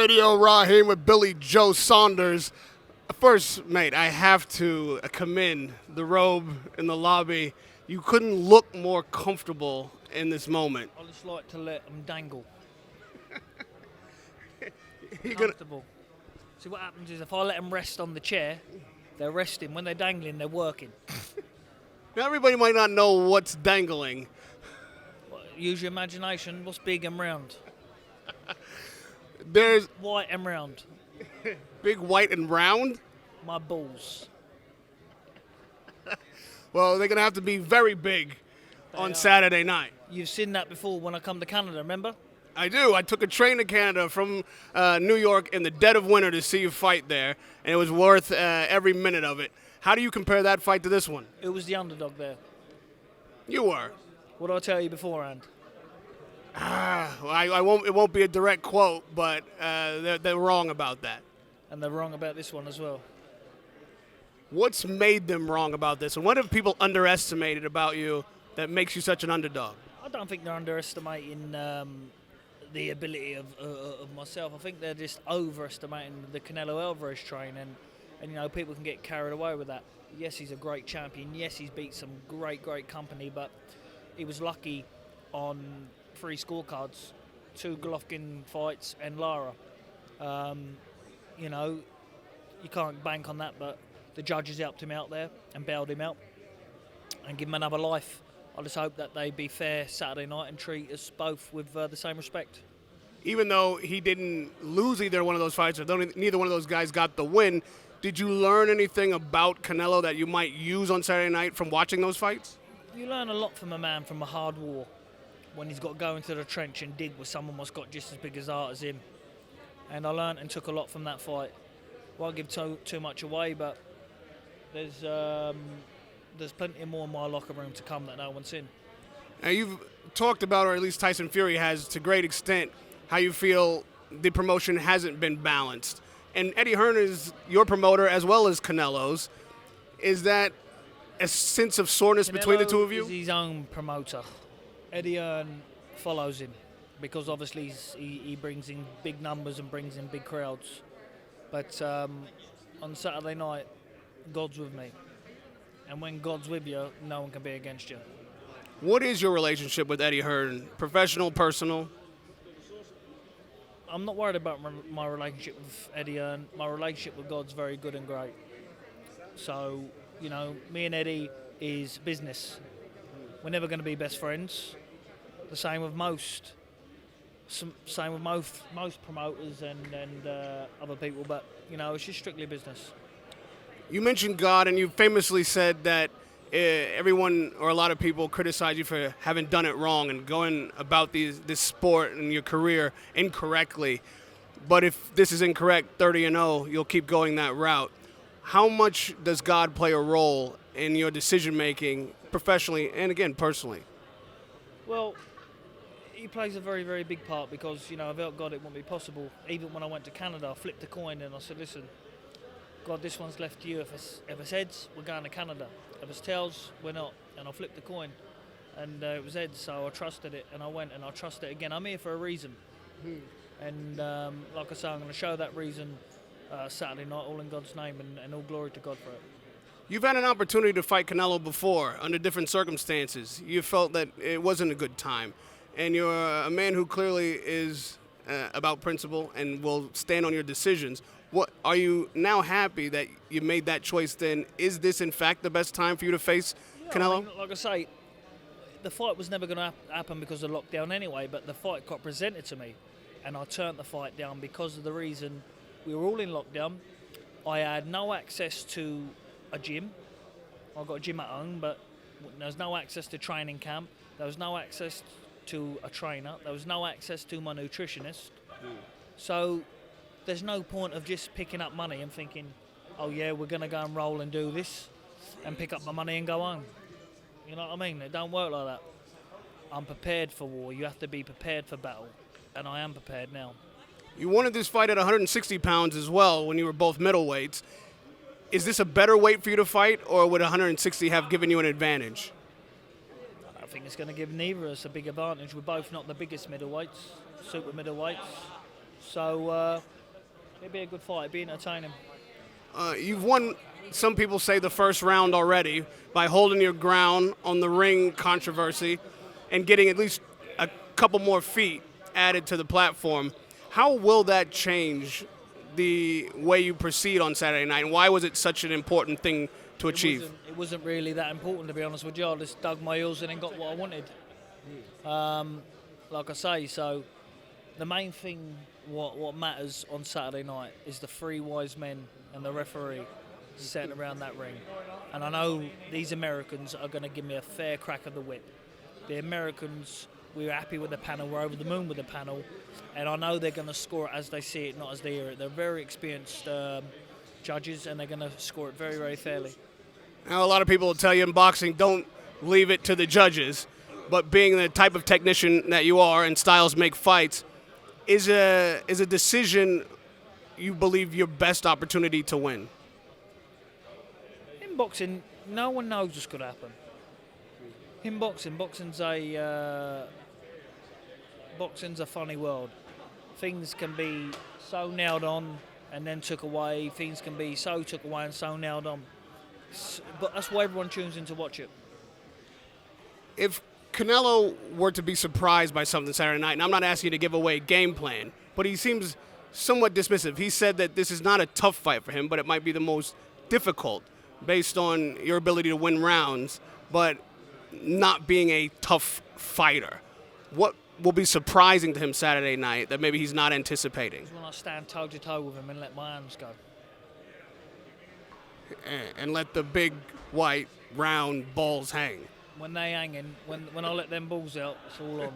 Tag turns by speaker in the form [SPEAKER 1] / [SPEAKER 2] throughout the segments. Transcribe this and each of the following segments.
[SPEAKER 1] Radio, Raheem with Billy Joe Saunders. First, mate, I have to commend the robe in the lobby. You couldn't look more comfortable in this moment.
[SPEAKER 2] I just like to let them dangle.
[SPEAKER 1] You're
[SPEAKER 2] Comfortable. See, what happens is if I let them rest on the chair, they're resting. When they're dangling, they're working.
[SPEAKER 1] Now, everybody might not know what's dangling.
[SPEAKER 2] Use your imagination. What's big and round?
[SPEAKER 1] There's
[SPEAKER 2] White and round.
[SPEAKER 1] big, white, and round.
[SPEAKER 2] My balls.
[SPEAKER 1] Well, they're going to have to be very big on Saturday night.
[SPEAKER 2] You've seen that before when I come to Canada, remember?
[SPEAKER 1] I do. I took a train to Canada from New York in the dead of winter to see you fight there, and it was worth every minute of it. How do you compare that fight to this one?
[SPEAKER 2] It was the underdog there.
[SPEAKER 1] You were.
[SPEAKER 2] What did I tell you beforehand?
[SPEAKER 1] Well, I won't. It won't be a direct quote, but they're wrong about that.
[SPEAKER 2] And they're wrong about this one as well.
[SPEAKER 1] What's made them wrong about this, and what have people underestimated about you that makes you such an underdog?
[SPEAKER 2] I don't think they're underestimating the ability of myself. I think they're just overestimating the Canelo Alvarez train, and you know, people can get carried away with that. Yes, he's a great champion. Yes, he's beat some great company, but he was lucky on 3 scorecards, 2 Golovkin fights and Lara. You know, you can't bank on that, but the judges helped him out there and bailed him out and give him another life. I just hope that they be fair Saturday night and treat us both with the same respect.
[SPEAKER 1] Even though he didn't lose either one of those fights, or neither one of those guys got the win, did you learn anything about Canelo that you might use on Saturday night from watching those fights?
[SPEAKER 2] You learn a lot from a man from a hard war when he's got to go into the trench and dig with someone who's got just as big a heart as him. And I learned and took a lot from that fight. Won't give too much away, but there's plenty more in my locker room to come that no one's seen.
[SPEAKER 1] Now, you've talked about, or at least Tyson Fury has, to great extent, how you feel the promotion hasn't been balanced. And Eddie Hearn is your promoter as well as Canelo's. Is that a sense of soreness between the two of you?
[SPEAKER 2] He's his own promoter. Eddie Hearn follows him because obviously he brings in big numbers and brings in big crowds. But on Saturday night, God's with me. And when God's with you, no one can be against you.
[SPEAKER 1] What is your relationship with Eddie Hearn? Professional, personal?
[SPEAKER 2] I'm not worried about my relationship with Eddie Hearn. My relationship with God's very good and great. So, you know, me and Eddie is business. We're never going to be best friends. The same with most promoters and other people. But, you know, it's just strictly business.
[SPEAKER 1] You mentioned God, and you famously said that everyone or a lot of people criticize you for having done it wrong and going about this sport and your career incorrectly. But if this is incorrect, 30-0, you'll keep going that route. How much does God play a role in your decision-making professionally and, again, personally?
[SPEAKER 2] Well, he plays a very, very big part because, you know, without God it wouldn't be possible. Even when I went to Canada, I flipped a coin and I said, listen, God, this one's left to you. If it's heads, we're going to Canada. If it's tails, we're not. And I flipped the coin. And it was heads, so I trusted it. And I went and I trust it again. I'm here for a reason. And like I say, I'm going to show that reason Saturday night, all in God's name, and all glory to God for it.
[SPEAKER 1] You've had an opportunity to fight Canelo before under different circumstances. You felt that it wasn't a good time. And you're a man who clearly is about principle and will stand on your decisions. What are you now happy that you made that choice then? Is this, in fact, the best time for you to face Canelo?
[SPEAKER 2] I mean, like I say, the fight was never going to happen because of lockdown anyway, but the fight got presented to me, and I turned the fight down because of the reason we were all in lockdown. I had no access to a gym. I've got a gym at home, but there was no access to training camp. There was no access to a trainer. There was no access to my nutritionist. So there's no point of just picking up money and thinking, oh yeah, we're going to go and roll and do this and pick up my money and go home. You know what I mean? It don't work like that. I'm prepared for war. You have to be prepared for battle. And I am prepared now.
[SPEAKER 1] You wanted this fight at 160 pounds as well when you were both middleweights. Is this a better weight for you to fight, or would 160 have given you an advantage?
[SPEAKER 2] I think it's going to give neither of us a big advantage. We're both not the biggest middleweights, super middleweights. So it'd be a good fight. It'd be entertaining.
[SPEAKER 1] You've won, some people say, the first round already by holding your ground on the ring controversy and getting at least a couple more feet added to the platform. How will that change the way you proceed on Saturday night, and why was it such an important thing to achieve?
[SPEAKER 2] It wasn't really that important, to be honest with you. I just dug my heels in and got what I wanted. Like I say, so the main thing, what matters on Saturday night is the three wise men and the referee sitting around that ring. And I know these Americans are going to give me a fair crack of the whip. The Americans, we were happy with the panel, we're over the moon with the panel, and I know they're going to score it as they see it, not as they hear it. They're very experienced judges, and they're going to score it very, very fairly.
[SPEAKER 1] Now, a lot of people will tell you in boxing, don't leave it to the judges, but being the type of technician that you are, and styles make fights, is a decision you believe your best opportunity to win?
[SPEAKER 2] In boxing, no one knows what's going to happen. In boxing's a funny world. Things can be so nailed on and then took away. Things can be so took away and so nailed on. But that's why everyone tunes in to watch it.
[SPEAKER 1] If Canelo were to be surprised by something Saturday night, and I'm not asking you to give away a game plan, but he seems somewhat dismissive. He said that this is not a tough fight for him, but it might be the most difficult based on your ability to win rounds, but not being a tough fighter. What will be surprising to him Saturday night that maybe he's not anticipating?
[SPEAKER 2] It's when I stand toe-to-toe with him and let my hands go.
[SPEAKER 1] And let the big, white, round balls hang.
[SPEAKER 2] When they hanging, when I let them balls out, it's all on.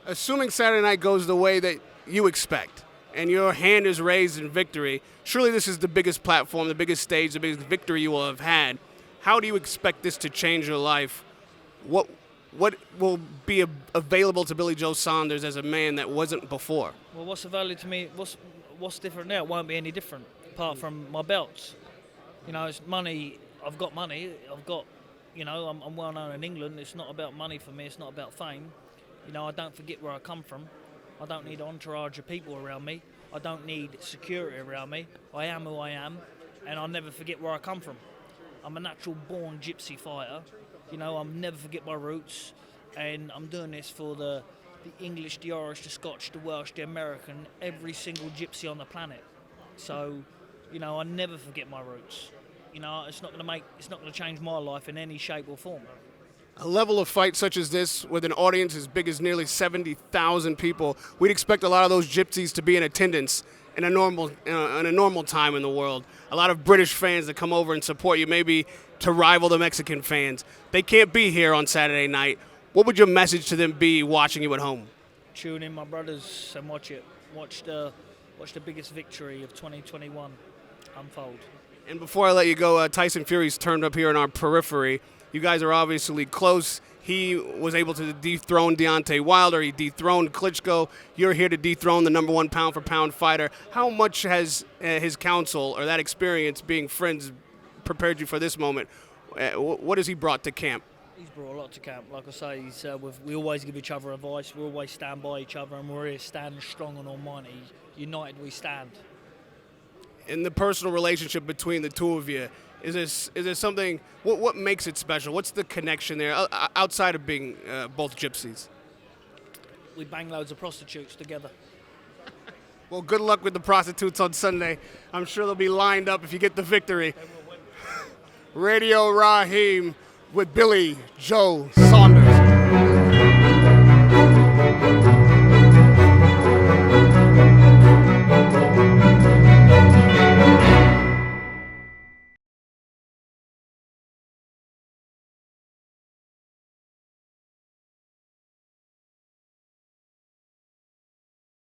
[SPEAKER 1] Assuming Saturday night goes the way that you expect, and your hand is raised in victory, surely this is the biggest platform, the biggest stage, the biggest victory you will have had. How do you expect this to change your life? What will be available to Billy Joe Saunders as a man that wasn't before?
[SPEAKER 2] Well, what's available to me? What's different now? It won't be any different, apart from my belts. You know, it's money. I've got money. I've got, you know, I'm well known in England. It's not about money for me. It's not about fame. You know, I don't forget where I come from. I don't need an entourage of people around me. I don't need security around me. I am who I am, and I'll never forget where I come from. I'm a natural-born gypsy fighter. You know, I'll never forget my roots, and I'm doing this for the English, the Irish, the Scotch, the Welsh, the American, every single gypsy on the planet. So, you know, I never forget my roots. You know, it's not going to change my life in any shape or form.
[SPEAKER 1] A level of fight such as this, with an audience as big as nearly 70,000 people, we'd expect a lot of those gypsies to be in attendance in a normal time in the world. A lot of British fans that come over and support you, maybe to rival the Mexican fans. They can't be here on Saturday night. What would your message to them be watching you at home?
[SPEAKER 2] Tune in, my brothers, and watch it. Watch the biggest victory of 2021 unfold.
[SPEAKER 1] And before I let you go, Tyson Fury's turned up here in our periphery. You guys are obviously close. He was able to dethrone Deontay Wilder. He dethroned Klitschko. You're here to dethrone the number one pound-for-pound fighter. How much has his counsel or that experience being friends prepared you for this moment? What has he brought to camp?
[SPEAKER 2] He's brought a lot to camp. Like I say, we always give each other advice. We always stand by each other, and we're here standing strong and almighty. United we stand.
[SPEAKER 1] In the personal relationship between the two of you, is there something? What makes it special? What's the connection there outside of being both gypsies?
[SPEAKER 2] We bang loads of prostitutes together.
[SPEAKER 1] Well, good luck with the prostitutes on Sunday. I'm sure they'll be lined up if you get the victory. Radio Raheem with Billy Joe Saunders.